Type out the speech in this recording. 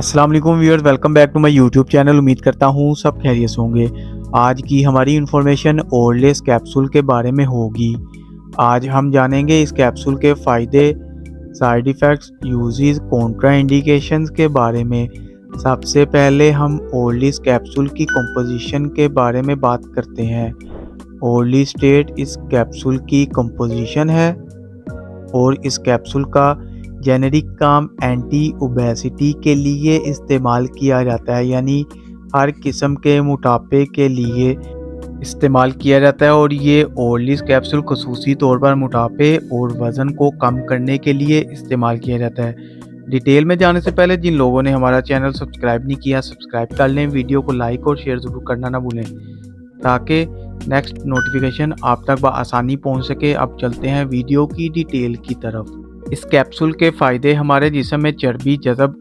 अस्सलाम वालेकुम viewers, welcome back to my YouTube channel. उम्मीद करता हूँ सब खैरियत से होंगे। आज की हमारी इन्फॉर्मेशन ओरलेस कैप्सूल के बारे में होगी। आज हम जानेंगे इस कैप्सूल के फ़ायदे, side effects, uses, Contra indications के बारे में। सबसे पहले हम ओरलिस कैप्सूल की कंपोजिशन के बारे में बात करते हैं। ओरलिस स्टेट इस कैप्सूल की कंपोजिशन है और इस कैप्सूल का जेनेरिक काम एंटी ओबेसिटी के लिए इस्तेमाल किया जाता है, यानी हर किस्म के मोटापे के लिए इस्तेमाल किया जाता है। और ये ओरलिस कैप्सूल खुसूसी तौर पर मोटापे और वज़न को कम करने के लिए इस्तेमाल किया जाता है। डिटेल में जाने से पहले जिन लोगों ने हमारा चैनल सब्सक्राइब नहीं किया, सब्सक्राइब कर लें। वीडियो को लाइक और शेयर ज़रूर करना ना भूलें ताकि नेक्स्ट नोटिफिकेशन आप तक आसानी पहुंच सके। अब चलते हैं वीडियो की डिटेल की तरफ। इस कैप्सूल के फ़ायदे हमारे जिस्म में चर्बी जज़ब